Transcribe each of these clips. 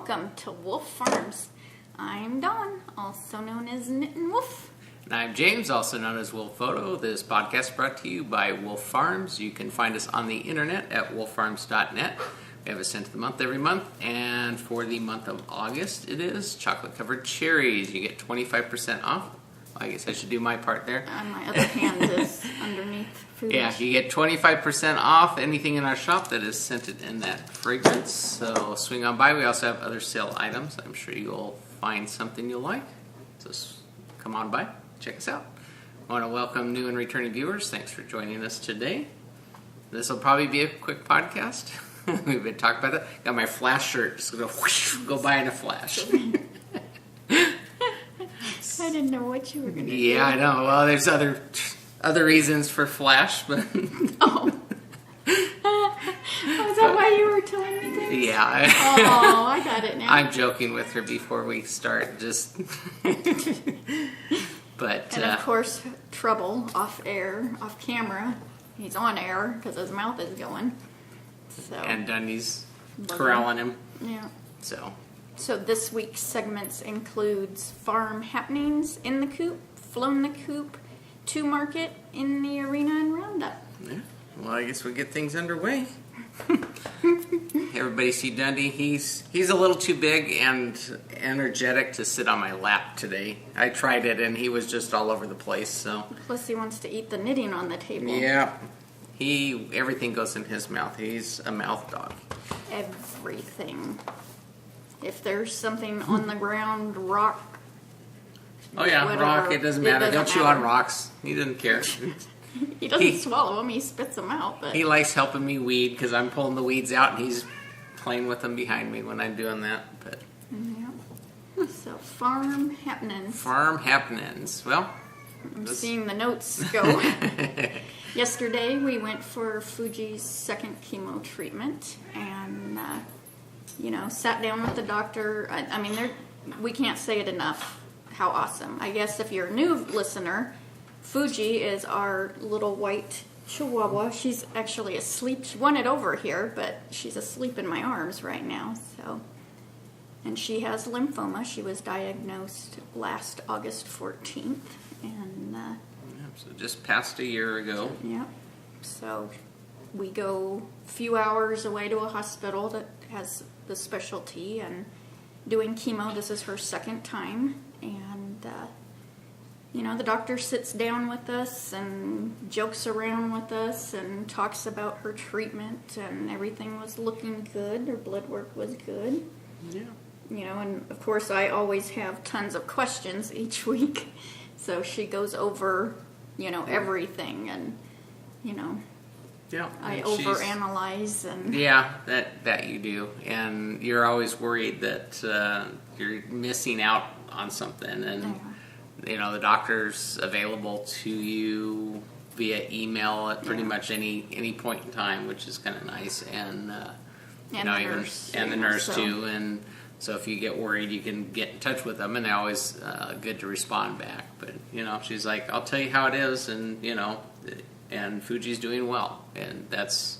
welcome to Wolf Farms. I'm Dawn, also known as Knittin' Wolf. And I'm James, also known as Wolf Photo. This podcast is brought to you by Wolf Farms. You can find us on the internet at wolffarms.net. We have a scent of the month every month, and for the month of August, it is chocolate-covered cherries. You get 25% off. I guess I should do my part there. And my other hand is underneath food. Yeah, you get 25% off anything in our shop that is scented in that fragrance. So swing on by. We also have other sale items. I'm sure you'll find something you'll like. So come on by. Check us out. I want to welcome new and returning viewers. Thanks for joining us today. This will probably be a quick podcast. We've been talking about that. Got my flash shirt. Just gonna go by in a flash. I didn't know what you were going to do. Yeah, I know. Well, there's other reasons for flash, but oh, is that why you were telling me this? Yeah. I got it now. I'm joking with her before we start. Just, but and of course, trouble off camera. He's on air because his mouth is going. So and Dundee's corralling him. Yeah. So this week's segments includes farm happenings in the coop, flown the coop, to market, in the arena, and roundup. Yeah. Well, I guess we'll get things underway. Everybody see Dundee? He's a little too big and energetic to sit on my lap today. I tried it and he was just all over the place. So plus he wants to eat the knitting on the table. Yeah. Everything goes in his mouth. He's a mouth dog. Everything. If there's something on the ground, rock. Oh yeah, whatever. Rock. It doesn't matter. Don't chew on rocks. He doesn't care. He doesn't swallow them. He spits them out. But he likes helping me weed because I'm pulling the weeds out and he's playing with them behind me when I'm doing that. But yeah. So farm happenings. Farm happenings. Well, I'm seeing the notes go. Yesterday we went for Fuji's second chemo treatment and. Sat down with the doctor. I mean, we can't say it enough how awesome. I guess if you're a new listener, Fuji is our little white chihuahua. She's actually asleep. She wanted over here, but she's asleep in my arms right now. And she has lymphoma. She was diagnosed last August 14th. And so just past a year ago. Yeah. So we go a few hours away to a hospital that has the specialty and doing chemo. This is her second time, and the doctor sits down with us and jokes around with us and talks about her treatment, and everything was looking good. Her blood work was good. Yeah. And of course I always have tons of questions each week, so she goes over everything, and yeah, I overanalyze and yeah, that you do, and you're always worried that you're missing out on something, and the doctor's available to you via email at pretty much any point in time, which is kind of nice, and the nurse too, and so if you get worried, you can get in touch with them, and they're always good to respond back. But she's like, I'll tell you how it is, and and Fuji's doing well, and that's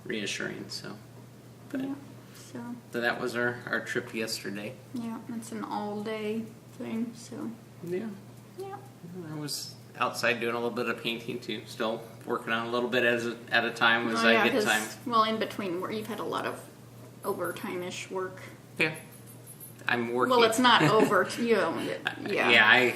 reassuring. So that was our trip yesterday. Yeah, it's an all-day thing. So yeah. I was outside doing a little bit of painting too. Still working on a little bit at a time as I get time. Well, in between, you've had a lot of overtime-ish work. Yeah, I'm working. Well, it's not over. Yeah.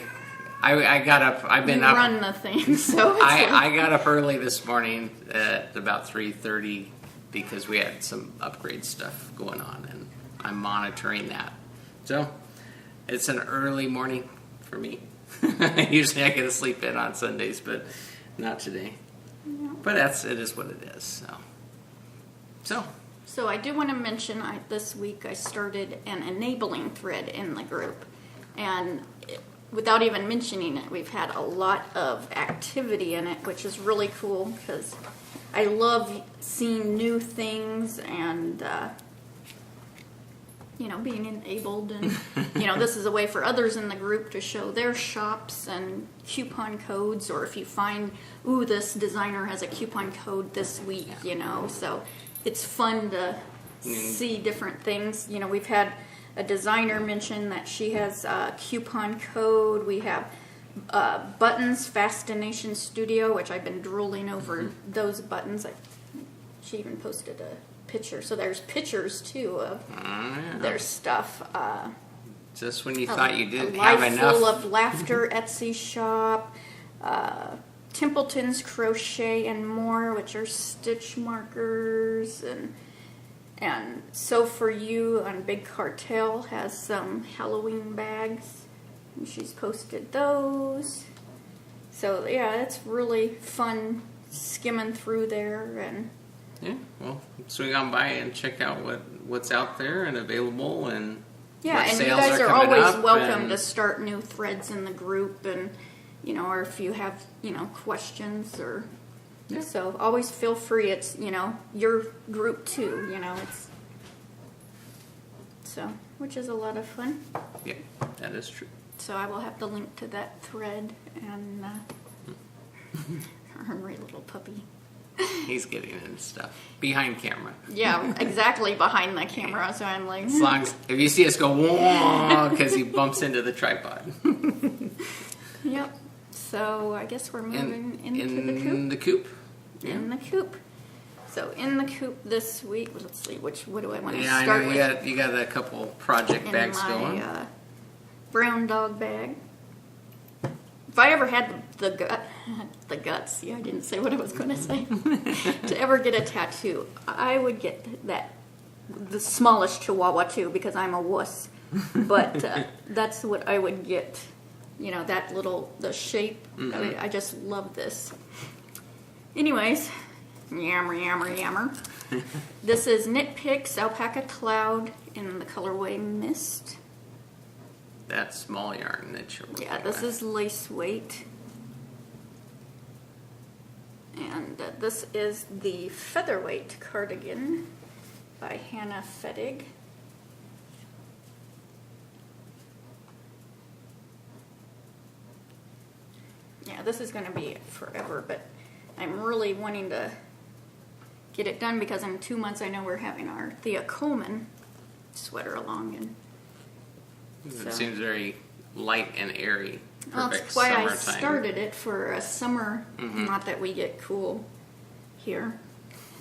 I got up. I've been up. Run the thing, so I got up early this morning at about 3:30 because we had some upgrade stuff going on, and I'm monitoring that. So it's an early morning for me. Usually I get to sleep in on Sundays, but not today. Yeah. But it is what it is. So I do want to mention this week I started an enabling thread in the group, and without even mentioning it, we've had a lot of activity in it, which is really cool because I love seeing new things and, being enabled. And, this is a way for others in the group to show their shops and coupon codes, or if you find, this designer has a coupon code this week, So it's fun to see different things. You know, we've had a designer mention that she has a coupon code. We have buttons, Fascination Studio, which I've been drooling over those buttons. She even posted a picture. So there's pictures, too, of their stuff. Just when you thought you didn't Life have enough. Full of Laughter Etsy shop. Templeton's Crochet and More, which are stitch markers, and So For You on Big Cartel has some Halloween bags, and she's posted those. So yeah, it's really fun skimming through there. And Yeah, well, swing on by and check out what's out there and available, and yeah, what and you sales guys are coming always up, welcome and to start new threads in the group, and or if you have questions or so, always feel free. It's your group too. It's so, which is a lot of fun. Yeah, that is true. So I will have the link to that thread and ornery little puppy. He's getting into stuff behind camera. Yeah, exactly behind the camera. So I'm like, As long as if you see us go whoa, because he bumps into the tripod. Yep. So I guess we're moving into the coop. In the coop. In the coop. So in the coop this week. Let's see. What do I want to Yeah, I start know with? you got a couple project bags in going. my brown dog bag. If I ever had the guts, I didn't say what I was going to say, to ever get a tattoo, I would get the smallest Chihuahua too, because I'm a wuss. But that's what I would get. The shape. I just love this. Anyways, yammer. This is Nitpicks Alpaca Cloud in the colorway Mist. That small yarn that you're working Yeah, this with. is lace weight. And this is the Featherweight Cardigan by Hannah Fettig. Yeah, this is going to be forever, but I'm really wanting to get it done because in 2 months I know we're having our Thea Coleman sweater along. And It seems very light and airy. well, Perfect that's why I summertime. started it for a summer, not that we get cool here.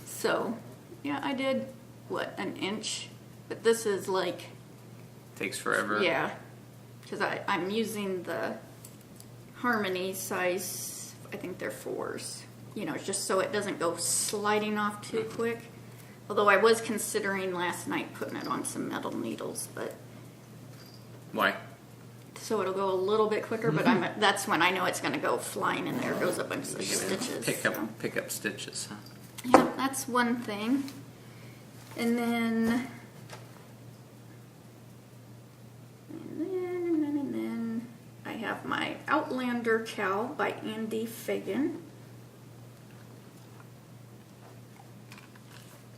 So, yeah, I did, an inch? But this is like, Takes forever. yeah, because I'm using the Harmony size, I think they're 4s, just so it doesn't go sliding off too quick. Although I was considering last night putting it on some metal needles, but Why? so it'll go a little bit quicker, but that's when I know it's going to go flying and there it goes a bunch of stitches. Pick up stitches, huh? Yeah, that's one thing. And then I have my Outlander cowl by Andy Fagan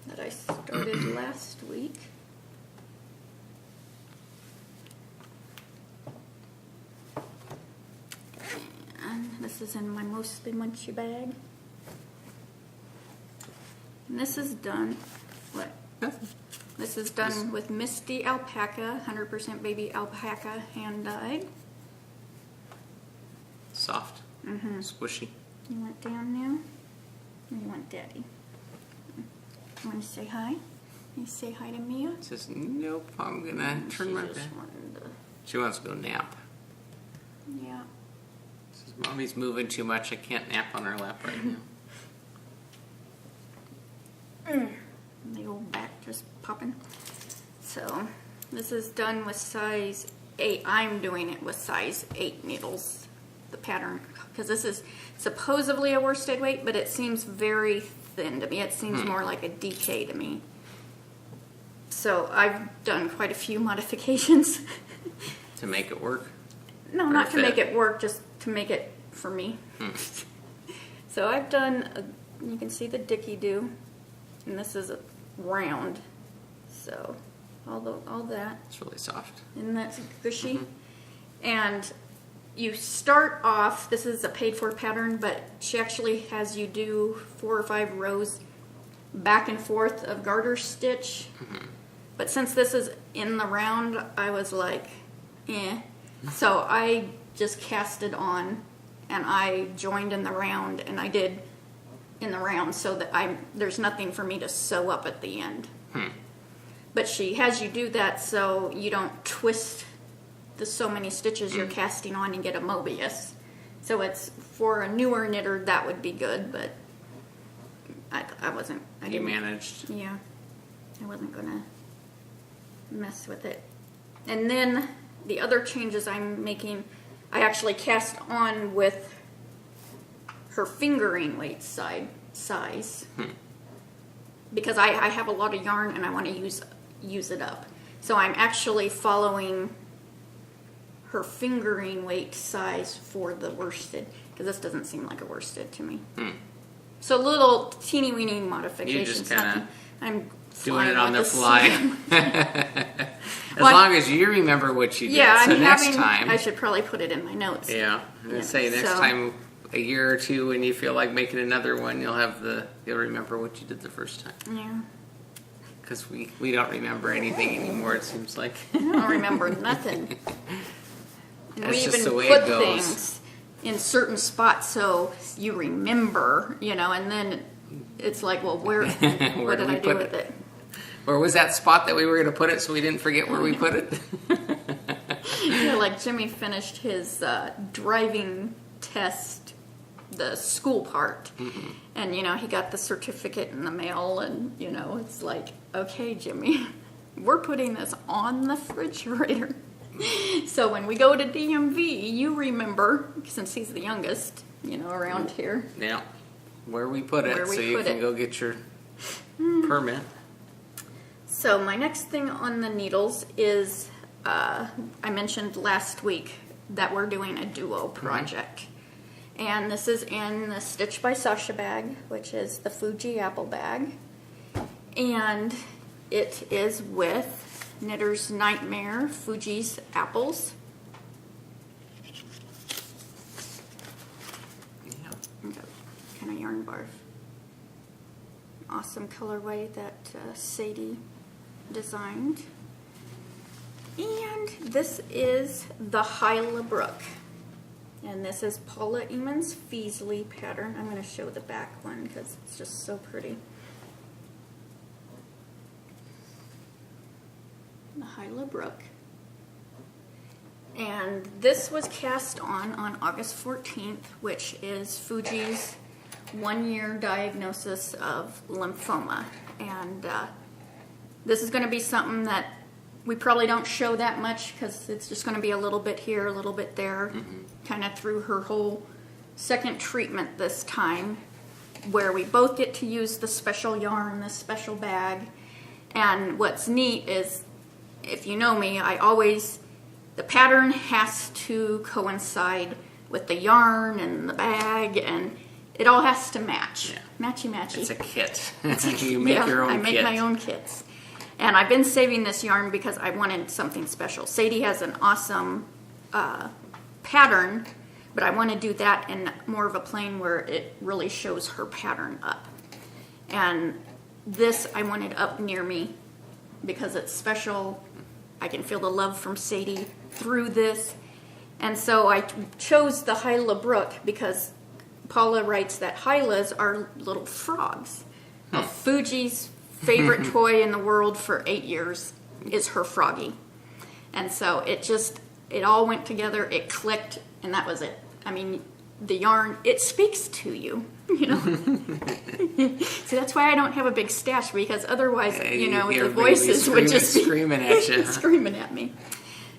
that I started last week. And this is in my Mostly Munchy bag. And this is done, This is done with Misty Alpaca, 100% baby alpaca, hand dyed. Soft. Squishy. You want down now? Or you want daddy? You want to say hi? You say hi to Mia? Says, nope, I'm going to turn my back. She wants to go nap. Yeah. Says, Mommy's moving too much. I can't nap on her lap right now. The old back just popping. So, this is done with size 8. I'm doing it with size 8 needles. The pattern, because this is supposedly a worsted weight, but it seems very thin to me. It seems more like a DK to me. So, I've done quite a few modifications. To make it work? No, Or not to fit? make it work, just to make it for me. So I've done, you can see the Dicky Do, and this is a round. So all that, It's really soft. and that's gushy. And you start off, this is a paid for pattern, but she actually has you do 4 or 5 rows back and forth of garter stitch. But since this is in the round, I was like, eh. So I just cast it on, and I joined in the round, and I did in the round so that there's nothing for me to sew up at the end. But she has you do that so you don't twist the so many stitches you're casting on and get a Mobius. So it's for a newer knitter, that would be good, but I wasn't. You managed. Yeah, I wasn't gonna mess with it. And then the other changes I'm making, I actually cast on with her fingering weight size because I have a lot of yarn and I want to use it up. So I'm actually following her fingering weight size for the worsted because this doesn't seem like a worsted to me. So little teeny weeny modifications. You just kind of I'm doing it on the fly. As Well, long as you remember what you did. Yeah, so I'm next having, time. I should probably put it in my notes. Yeah, I'm gonna say next so- time, a year or two, when you feel like making another one, you'll remember what you did the first time. Yeah. Because we don't remember anything anymore. It seems like. I don't remember nothing. And That's we just even the way put it goes. things in certain spots so you remember, and then it's like, well, what did I do with it? Where was that spot that we were going to put it so we didn't forget where we put it? Like Jimmy finished his driving test, the school part, and he got the certificate in the mail, and it's like, okay, Jimmy, we're putting this on the refrigerator. So when we go to DMV, you remember, since he's the youngest, around here. Yeah, where we put it, Where we so you put can it. go get your permit. So my next thing on the needles is, I mentioned last week that we're doing a duo project. And this is in the Stitch by Sasha bag, which is the Fuji apple bag. And it is with Knitter's Nightmare Fuji's apples. Yeah. Kind of yarn barf. Awesome colorway that Sadie designed. And this is the Hyla Brook. And this is Paula Eamon's Feasley pattern. I'm going to show the back one because it's just so pretty. The Hyla Brook. And this was cast on August 14th, which is Fuji's 1-year diagnosis of lymphoma. And this is going to be something that we probably don't show that much because it's just going to be a little bit here, a little bit there, kind of through her whole second treatment this time, where we both get to use the special yarn, the special bag. And what's neat is, if you know me, the pattern has to coincide with the yarn and the bag, and it all has to match. Yeah. Matchy-matchy. It's a kit. You make your own I make kit. my own kits. And I've been saving this yarn because I wanted something special. Sadie has an awesome pattern, but I want to do that in more of a plain where it really shows her pattern up. And this I wanted up near me because it's special. I can feel the love from Sadie through this. And so I chose the Hyla Brook because Paula writes that Hylas are little frogs. Well, Fuji's favorite toy in the world for 8 years is her froggy. And so it all went together, it clicked, and that was it. I mean, the yarn, it speaks to you, So that's why I don't have a big stash, because otherwise, the voices would just be screaming at you. screaming at me.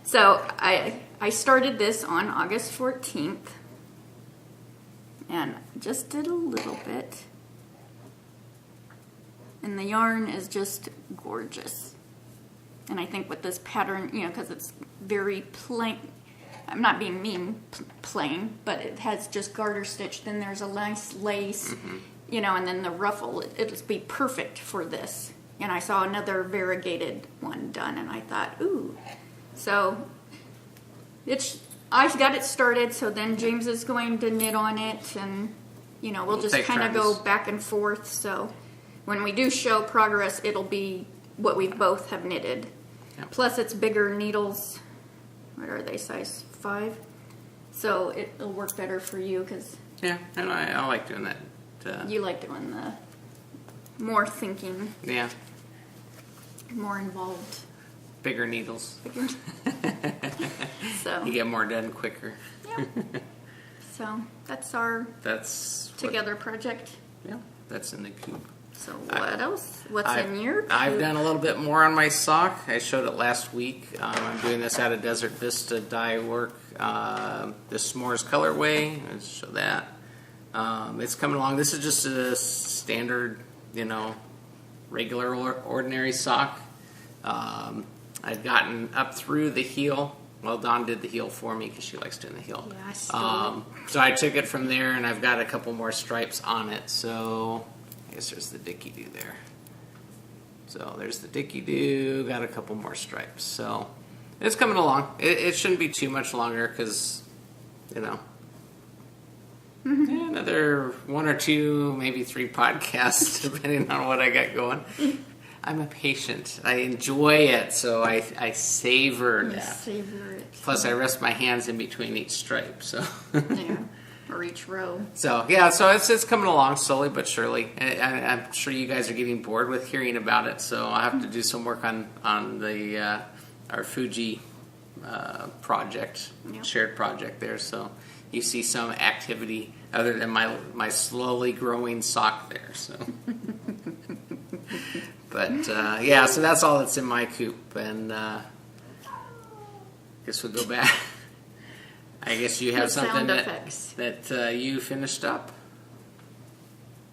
So I started this on August 14th, and just did a little bit. And the yarn is just gorgeous. And I think with this pattern, because it's very plain, I'm not being mean, plain, but it has just garter stitch. Then there's a nice lace, and then the ruffle. It'll be perfect for this. And I saw another variegated one done, and I thought, ooh. So I got it started, so then James is going to knit on it, and, we'll just take kind of turns. go back and forth. So when we do show progress, it'll be what we both have knitted. Yep. Plus, it's bigger needles. What are they, size 5? So it'll work better for you because Yeah, and I like doing that. you like doing the more thinking, Yeah, more involved. bigger needles. So You get more done quicker. yeah. So that's our That's together project. Yeah, that's in the Coop. So what else? What's in your coop? I've done a little bit more on my sock. I showed it last week. I'm doing this out of Desert Vista dye work. The S'mores colorway. Let's show that. It's coming along. This is just a standard, regular ordinary sock. I've gotten up through the heel. Well, Dawn did the heel for me because she likes doing the heel. Yeah, I stole So I took it from there, and I've got a couple more stripes on it. So I guess there's the Dicky-Doo there. So there's the Dicky-Doo. Got a couple more stripes. So it's coming along. It shouldn't be too much longer because, another 1 or 2, maybe 3 podcasts, depending on what I got going. I'm a patient. I enjoy it, so I savor that. Savor it. Plus, I rest my hands in between each stripe. So, Yeah, or each row. so it's coming along slowly but surely. I'm sure you guys are getting bored with hearing about it. So I'll have to do some work on the our Fuji project, Yep. shared project there. So you see some activity other than my slowly growing sock there. So. But, so that's all that's in my coop, and guess we'll go back. I guess you have The something sound effects. that you finished up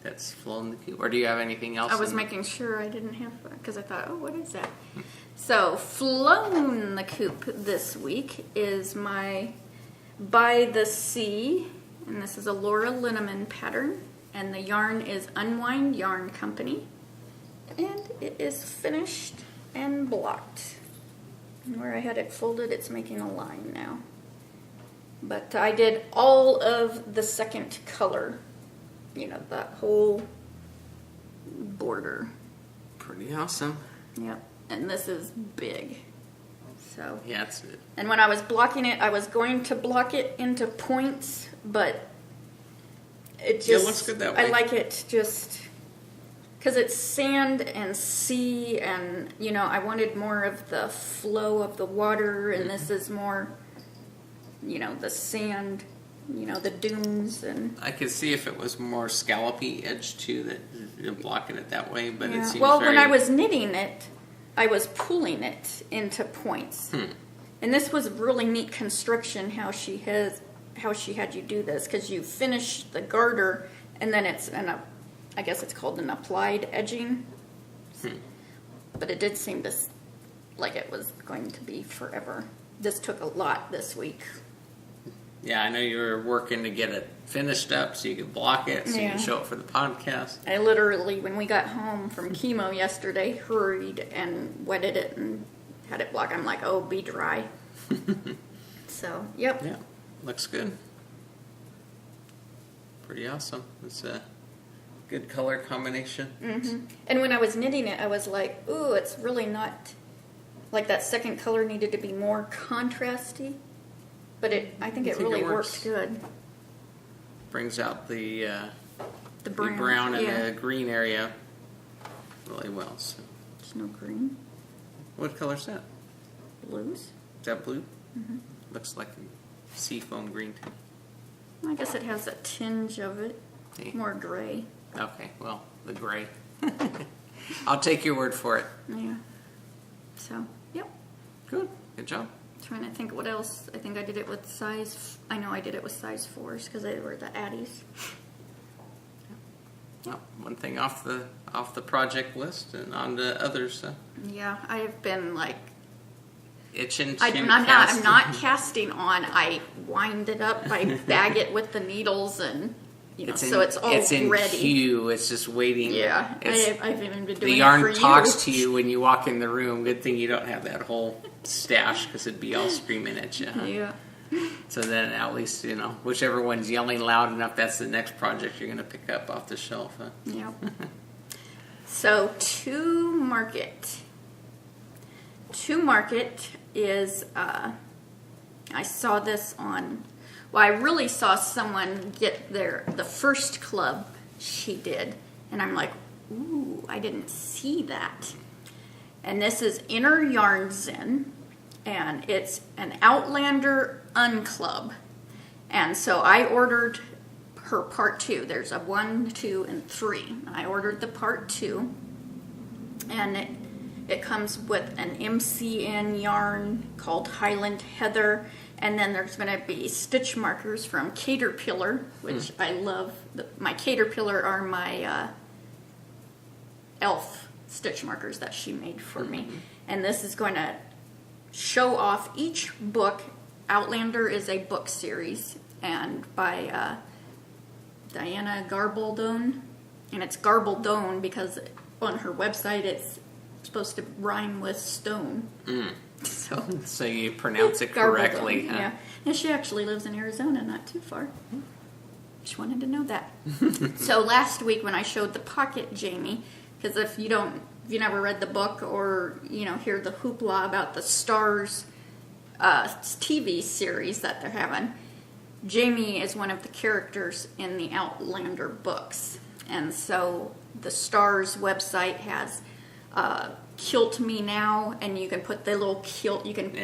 that's flown the coop, or do you have anything else? I was making sure I didn't have, because I thought, oh, what is that? So, flown the coop this week is my By the Sea, and this is a Laura Linneman pattern, and the yarn is Unwind Yarn Company. And it is finished and blocked. And where I had it folded, it's making a line now. But I did all of the second color. That whole border. Pretty awesome. Yep. And this is big. So. Yeah, that's it. And when I was blocking it, I was going to block it into points, but it just. Yeah, it looks good that way. I like it just. Because it's sand and sea, and, I wanted more of the flow of the water, and this is more, the sand, the dunes. And I could see if it was more scallopy edge, too, that blocking it that way, but it seems when I was knitting it, I was pulling it into points. And this was really neat construction, how she had you do this, because you finish the garter, and then it's I guess it's called an applied edging. But it did seem like it was going to be forever. This took a lot this week. Yeah, I know you were working to get it finished up so you could block it, so you can show it for the podcast. I literally, when we got home from chemo yesterday, hurried and wetted it and had it blocked. I'm like, oh, be dry. So, yep. Yeah, looks good. Pretty awesome. It's a good color combination. Mm-hmm. And when I was knitting it, I was like, ooh, it's really not, like that second color needed to be more contrasty. But I think it really worked good. Brings out the brown, brown and the green area really well. So. There's no green. What color is that? Blues. Is that blue? Mm-hmm. Looks like a seafoam green too. I guess it has a tinge of it. Hey. More gray. Okay, well, the gray. I'll take your word for it. Yeah. So, yep. Good job. Trying to think what else. I think I did it with size. I know I did it with size 4s because they were the Addies. Well, one thing off the project list and on to others. Yeah, I have been like itching to I'm not casting on. I wind it up. I bag it with the needles and. So it's all it's in ready. queue. It's just waiting. Yeah, I've even been doing the it yarn for you. talks to you when you walk in the room. Good thing you don't have that whole stash because it'd be all screaming at you. Huh? Yeah. So then at least, whichever one's yelling loud enough, that's the next project you're going to pick up off the shelf. Huh? Yep. So To Market. To Market is, I saw this on, well, I really saw someone get the first club she did. And I'm like, ooh, I didn't see that. And this is Inner Yarn Zen. And it's an Outlander Unclub. And so I ordered her part 2. There's a 1, 2, and 3. I ordered the part 2. And it comes with an MCN yarn called Highland Heather. And then there's going to be stitch markers from Caterpillar, which I love. My Caterpillar are my elf stitch markers that she made for me. And this is going to show off each book. Outlander is a book series, and by Diana Garbaldone. And it's Garbaldone because on her website it's supposed to rhyme with stone. So you pronounce it correctly. Huh? Yeah. And she actually lives in Arizona, not too far. Just wanted to know that. So last week when I showed the Pocket Jamie, because if you never read the book or hear the hoopla about the Stars TV series that they're having, Jamie is one of the characters in the Outlander books. And so the Stars website has Kilt Me Now, and you can put the little kilt, you can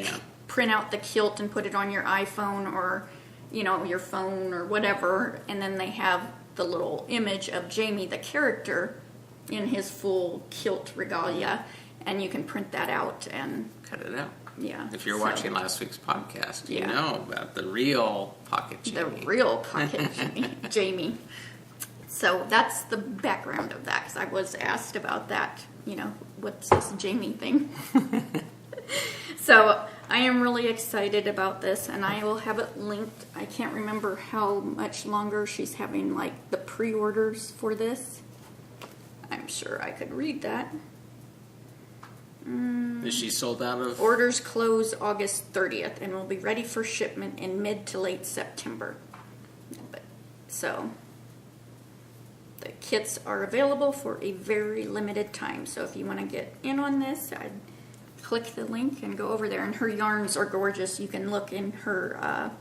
print out the kilt and put it on your iPhone or your phone or whatever, and then they have the little image of Jamie the character in his full kilt regalia, and you can print that out and cut it out. Yeah. If you're watching last week's podcast, you know about the real Pocket Jamie. The real Pocket Jamie. So that's the background of that, because I was asked about that, what's this Jamie thing? So I am really excited about this, and I will have it linked. I can't remember how much longer she's having, the pre-orders for this. I'm sure I could read that. Is she sold out of? Orders close August 30th and will be ready for shipment in mid to late September. So the kits are available for a very limited time. So if you want to get in on this, I'd click the link and go over there. And her yarns are gorgeous. You can look in her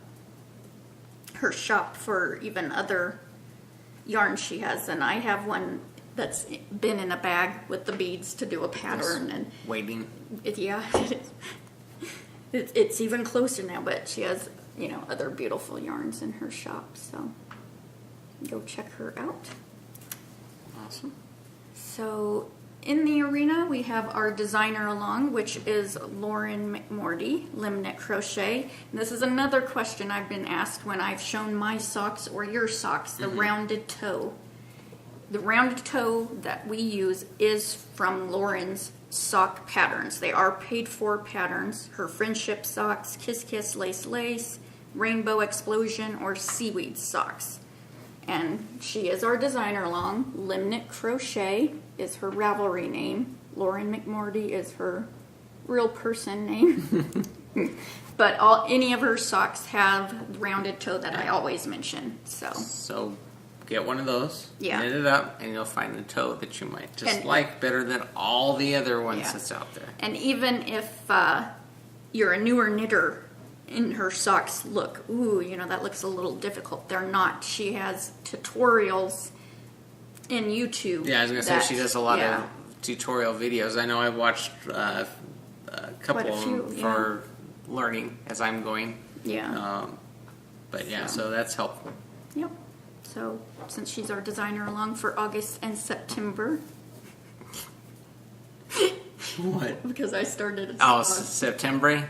shop for even other yarns she has. And I have one that's been in a bag with the beads to do a pattern. And waiting. It's even closer now, but she has, other beautiful yarns in her shop. So go check her out. Awesome. So in the arena, we have our designer along, which is Lauren McMorty, Limnit Crochet. And this is another question I've been asked when I've shown my socks or your socks, the rounded toe. The rounded toe that we use is from Lauren's sock patterns. They are paid for patterns. Her friendship socks, Kiss Kiss Lace Lace, Rainbow Explosion, or Seaweed socks. And she is our designer along. Limnit Crochet is her Ravelry name. Lauren McMorty is her real person name. But any of her socks have rounded toe that I always mention. So get one of those, knit it up, and you'll find the toe that you might just like better than all the other ones that's out there. And even if you're a newer knitter, and her socks look, that looks a little difficult. They're not. She has tutorials in YouTube. Yeah, I was going to say she does a lot of tutorial videos. I know I've watched a couple of them for learning as I'm going. Yeah. So that's helpful. Yep. So since she's our designer along for August and September. What? Because I started. September.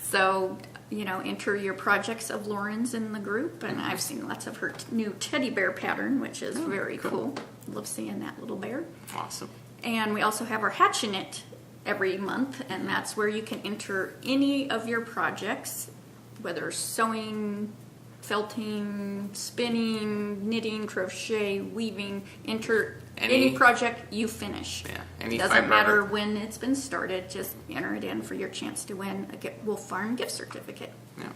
So, enter your projects of Lauren's in the group, and I've seen lots of her new teddy bear pattern, which is very cool. Love seeing that little bear. Awesome. And we also have our Hatchinit every month, and that's where you can enter any of your projects, whether sewing, felting, spinning, knitting, crochet, weaving. Enter any project you finish. Yeah, it doesn't matter when it's been started. Just enter it in for your chance to win a Wolf Farm gift certificate. Yeah.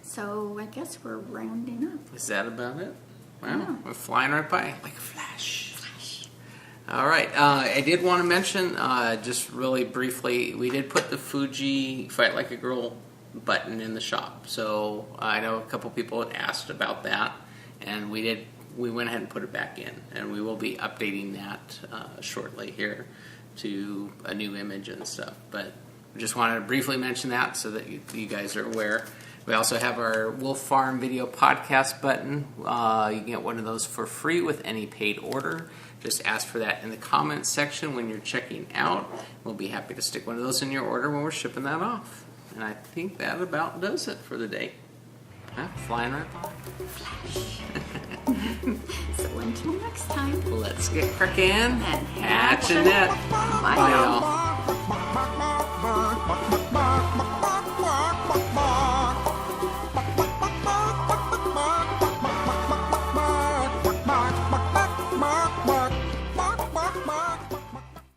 So I guess we're rounding up. Is that about it? Wow, we're flying right by like a flash. All right. I did want to mention, just really briefly, we did put the Fuji Fight Like a Girl button in the shop. So I know a couple people had asked about that, and we went ahead and put it back in, and we will be updating that shortly here to a new image and stuff. But just wanted to briefly mention that so that you guys are aware. We also have our Wolf Farm Video Podcast button. You can get one of those for free with any paid order. Just ask for that in the comments section when you're checking out. We'll be happy to stick one of those in your order when we're shipping that off. And I think that about does it for the day. Flying right by. So until next time. Let's get cracking and hatch a net. Bye, Bye, y'all. y'all.